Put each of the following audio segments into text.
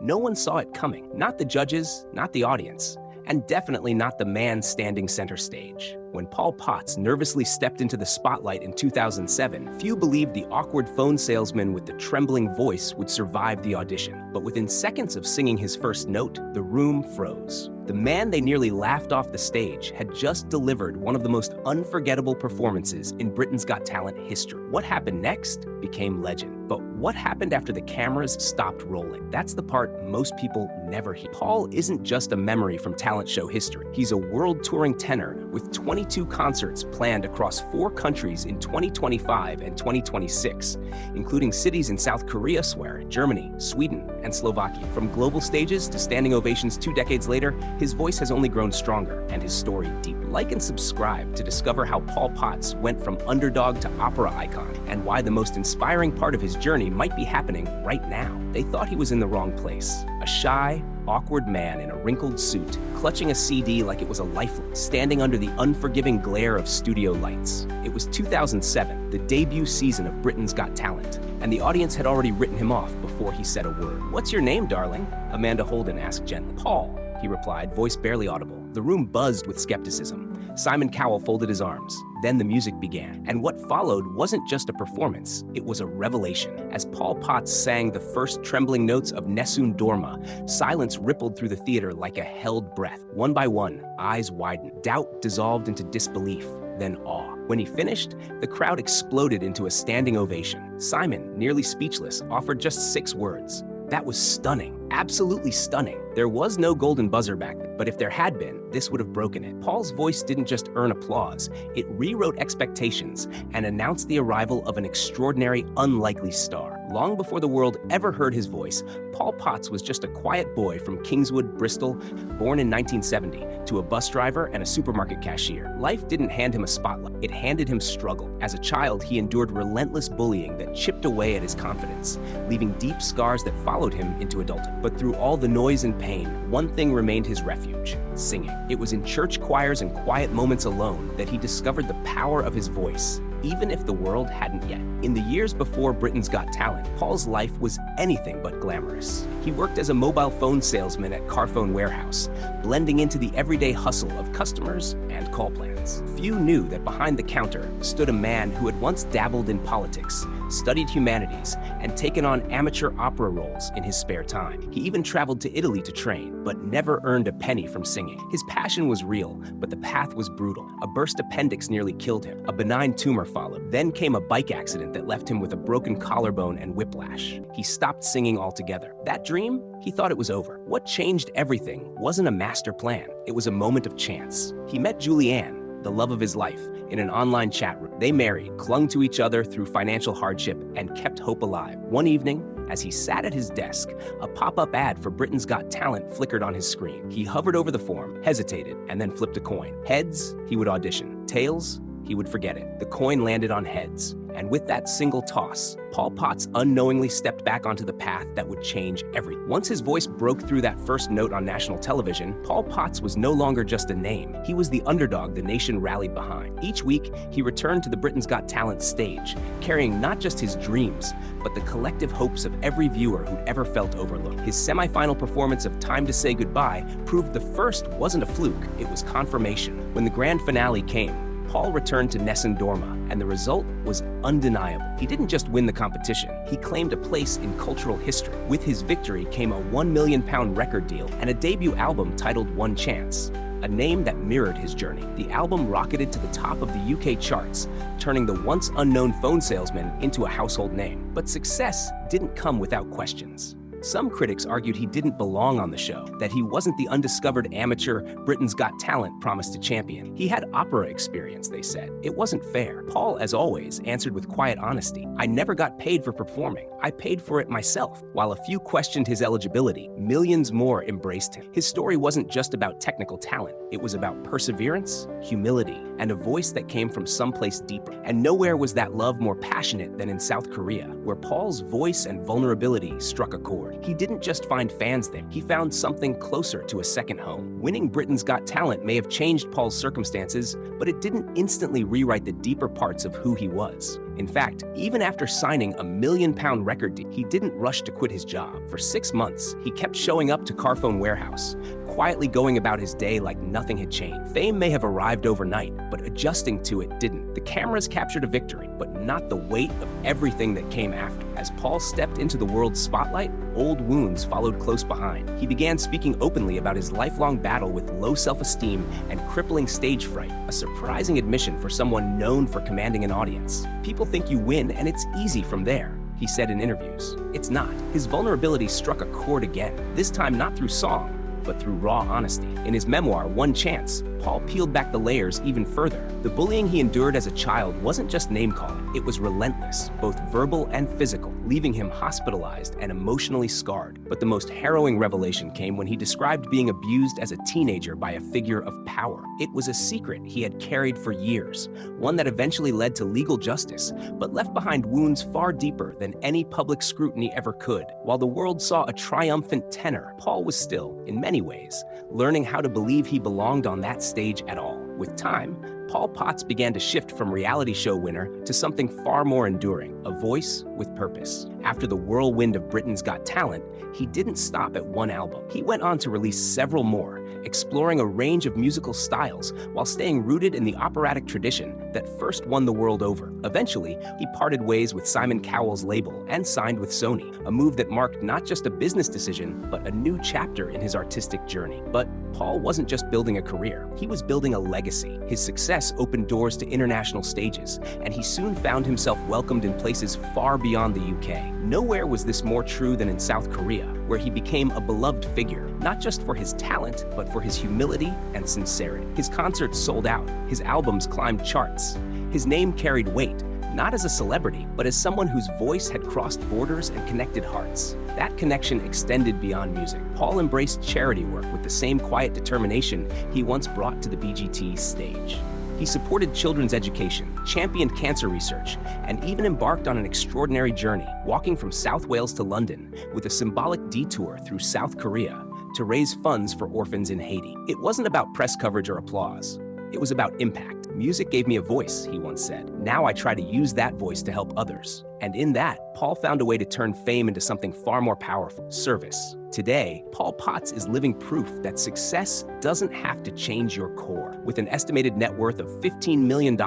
No one saw it coming. Not the judges, not the audience, and definitely not the man standing center stage. When Paul Potts nervously stepped into the spotlight in 2007, few believed the awkward phone salesman with the trembling voice would survive the audition. But within seconds of singing his first note, the room froze. The man they nearly laughed off the stage had just delivered one of the most unforgettable performances in Britain's Got Talent history. What happened next became legend. But what happened after the cameras stopped rolling? That's the part most people never hear. Paul isn't just a memory from talent show history. He's a world-touring tenor with 22 concerts planned across 4 countries in 2025 and 2026, including cities in South Korea, Germany, Sweden, and Slovakia. From global stages to standing ovations 2 decades later, his voice has only grown stronger and his story deeper. Like and subscribe to discover how Paul Potts went from underdog to opera icon and why the most inspiring part of his journey might be happening right now. They thought he was in the wrong place. A shy, awkward man in a wrinkled suit, clutching a CD like it was a lifeline, standing under the unforgiving glare of studio lights. It was 2007, the debut season of Britain's Got Talent, and the audience had already written him off before he said a word. "What's your name, darling?" Amanda Holden asked gently. "Paul," he replied, voice barely audible. The room buzzed with skepticism. Simon Cowell folded his arms. Then the music began. And what followed wasn't just a performance, it was a revelation. As Paul Potts sang the first trembling notes of Nessun Dorma, silence rippled through the theater like a held breath. One by one, eyes widened. Doubt dissolved into disbelief, then awe. When he finished, the crowd exploded into a standing ovation. Simon, nearly speechless, offered just 6 words. That was stunning. Absolutely stunning. There was no golden buzzer back then, but if there had been, this would have broken it. Paul's voice didn't just earn applause, it rewrote expectations and announced the arrival of an extraordinary, unlikely star. Long before the world ever heard his voice, Paul Potts was just a quiet boy from Kingswood, Bristol, born in 1970, to a bus driver and a supermarket cashier. Life didn't hand him a spotlight, it handed him struggle. As a child, he endured relentless bullying that chipped away at his confidence, leaving deep scars that followed him into adulthood. But through all the noise and pain, one thing remained his refuge: singing. It was in church choirs and quiet moments alone that he discovered the power of his voice, even if the world hadn't yet. In the years before Britain's Got Talent, Paul's life was anything but glamorous. He worked as a mobile phone salesman at Carphone Warehouse, blending into the everyday hustle of customers and call plans. Few knew that behind the counter stood a man who had once dabbled in politics, studied humanities, and taken on amateur opera roles in his spare time. He even traveled to Italy to train, but never earned a penny from singing. His passion was real, but the path was brutal. A burst appendix nearly killed him. A benign tumor followed. Then came a bike accident that left him with a broken collarbone and whiplash. He stopped singing altogether. That dream, he thought it was over. What changed everything wasn't a master plan. It was a moment of chance. He met Julianne, the love of his life, in an online chat room. They married, clung to each other through financial hardship, and kept hope alive. One evening, as he sat at his desk, a pop-up ad for Britain's Got Talent flickered on his screen. He hovered over the form, hesitated, and then flipped a coin. Heads, he would audition. Tails, he would forget it. The coin landed on heads, and with that single toss, Paul Potts unknowingly stepped back onto the path that would change everything. Once his voice broke through that first note on national television, Paul Potts was no longer just a name. He was the underdog the nation rallied behind. Each week, he returned to the Britain's Got Talent stage, carrying not just his dreams, but the collective hopes of every viewer who'd ever felt overlooked. His semi-final performance of Time to Say Goodbye proved the first wasn't a fluke, it was confirmation. When the grand finale came, Paul returned to Nessun Dorma, and the result was undeniable. He didn't just win the competition, he claimed a place in cultural history. With his victory came a £1 million record deal and a debut album titled One Chance, a name that mirrored his journey. The album rocketed to the top of the UK charts, turning the once unknown phone salesman into a household name. But success didn't come without questions. Some critics argued he didn't belong on the show, that he wasn't the undiscovered amateur Britain's Got Talent promised to champion. He had opera experience, they said. It wasn't fair. Paul, as always, answered with quiet honesty. "I never got paid for performing. I paid for it myself." While a few questioned his eligibility, millions more embraced him. His story wasn't just about technical talent. It was about perseverance, humility, and a voice that came from someplace deeper. And nowhere was that love more passionate than in South Korea, where Paul's voice and vulnerability struck a chord. forward. He didn't just find fans there, he found something closer to a second home. Winning Britain's Got Talent may have changed Paul's circumstances, but it didn't instantly rewrite the deeper parts of who he was. In fact, even after signing a £1 million record deal, he didn't rush to quit his job. For 6 months, he kept showing up to Carphone Warehouse, quietly going about his day like nothing had changed. Fame may have arrived overnight, but adjusting to it didn't. The cameras captured a victory, but not the weight of everything that came after. As Paul stepped into the world's spotlight, old wounds followed close behind. He began speaking openly about his lifelong battle with low self-esteem and crippling stage fright, a surprising admission for someone known for commanding an audience. People think you win and it's easy from there, he said in interviews. It's not. His vulnerability struck a chord again, this time not through song, but through raw honesty. In his memoir, One Chance, Paul peeled back the layers even further. The bullying he endured as a child wasn't just name-calling, it was relentless, both verbal and physical, leaving him hospitalized and emotionally scarred. But the most harrowing revelation came when he described being abused as a teenager by a figure of power. It was a secret he had carried for years, one that eventually led to legal justice, but left behind wounds far deeper than any public scrutiny ever could. While the world saw a triumphant tenor, Paul was still, in many ways, learning how to believe he belonged on that stage at all. With time, Paul Potts began to shift from reality show winner to something far more enduring, a voice with purpose. After the whirlwind of Britain's Got Talent, he didn't stop at one album. He went on to release several more, exploring a range of musical styles while staying rooted in the operatic tradition that first won the world over. Eventually, he parted ways with Simon Cowell's label and signed with Sony, a move that marked not just a business decision, but a new chapter in his artistic journey. But Paul wasn't just building a career, he was building a legacy. His success opened doors to international stages, and he soon found himself welcomed in places far beyond the UK. Nowhere was this more true than in South Korea, where he became a beloved figure, not just for his talent, but for his humility and sincerity. His concerts sold out, his albums climbed charts. His name carried weight, not as a celebrity, but as someone whose voice had crossed borders and connected hearts. That connection extended beyond music. Paul embraced charity work with the same quiet determination he once brought to the BGT stage. He supported children's education, championed cancer research, and even embarked on an extraordinary journey, walking from South Wales to London with a symbolic detour through South Korea to raise funds for orphans in Haiti. It wasn't about press coverage or applause. It was about impact. Music gave me a voice, he once said. Now I try to use that voice to help others. And in that, Paul found a way to turn fame into something far more powerful: service. Today, Paul Potts is living proof that success doesn't have to change your core. With an estimated net worth of $15 million,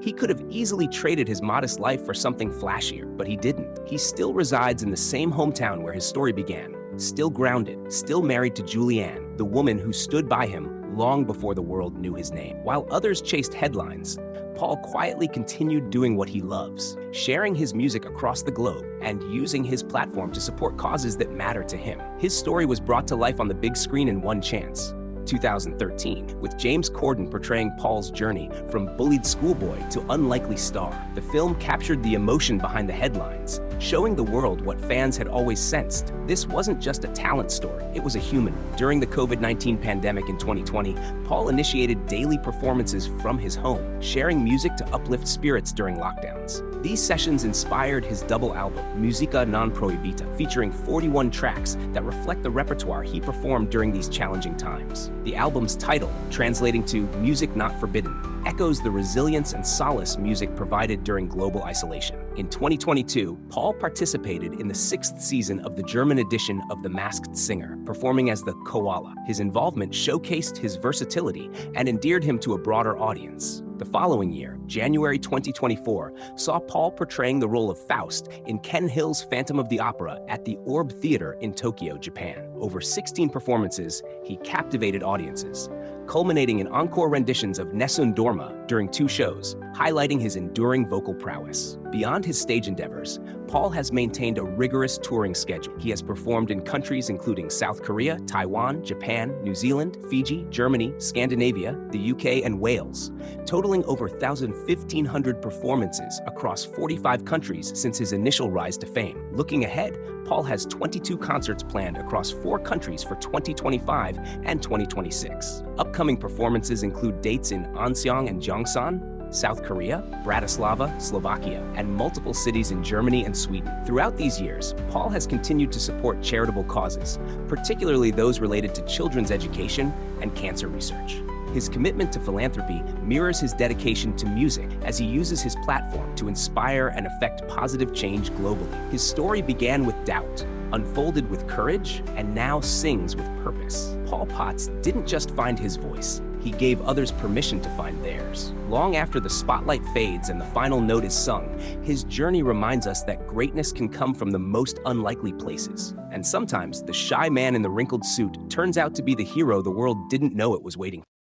he could have easily traded his modest life for something flashier, but he didn't. He still resides in the same hometown where his story began, still grounded, still married to Julianne, the woman who stood by him long before the world knew his name. While others chased headlines, Paul quietly continued doing what he loves, sharing his music across the globe and using his platform to support causes that matter to him. His story was brought to life on the big screen in One Chance, 2013, with James Corden portraying Paul's journey from bullied schoolboy to unlikely star. The film captured the emotion behind the headlines, showing the world what fans had always sensed. This wasn't just a talent story, it was a human. During the COVID-19 pandemic in 2020, Paul initiated daily performances from his home, sharing music to uplift spirits during lockdowns. These sessions inspired his double album, Musica Non Prohibita, featuring 41 tracks that reflect the repertoire he performed during these challenging times. The album's title, translating to Music Not Forbidden, echoes the resilience and solace music provided during global isolation. In 2022, Paul participated in the 6th season of the German edition of The Masked Singer, performing as the Koala. His involvement showcased his versatility and endeared him to a broader audience. The following year, January 2024, saw Paul portraying the role of Faust in Ken Hill's Phantom of the Opera at the Orb Theater in Tokyo, Japan. Over 16 performances, he captivated audiences, culminating in encore renditions of Nessun Dorma during 2 shows, highlighting his enduring vocal prowess. Beyond his stage endeavors, Paul has maintained a rigorous touring schedule. He has performed in countries including South Korea, Taiwan, Japan, New Zealand, Fiji, Germany, Scandinavia, the UK, and Wales, totaling over 1,500 performances across 45 countries since his initial rise to fame. Looking ahead, Paul has 22 concerts planned across 4 countries for 2025 and 2026. Upcoming performances include dates in Anseong and Gyeongsang, South Korea, Bratislava, Slovakia, and multiple cities in Germany and Sweden. Throughout these years, Paul has continued to support charitable causes, particularly those related to children's education and cancer research. His commitment to philanthropy mirrors his dedication to music as he uses his platform to inspire and affect positive change globally. His story began with doubt, unfolded with courage, and now sings with purpose. Paul Potts didn't just find his voice, he gave others permission to find theirs. Long after the spotlight fades and the final note is sung, his journey reminds us that greatness can come from the most unlikely places. And sometimes the shy man in the wrinkled suit turns out to be the hero the world didn't know it was waiting for.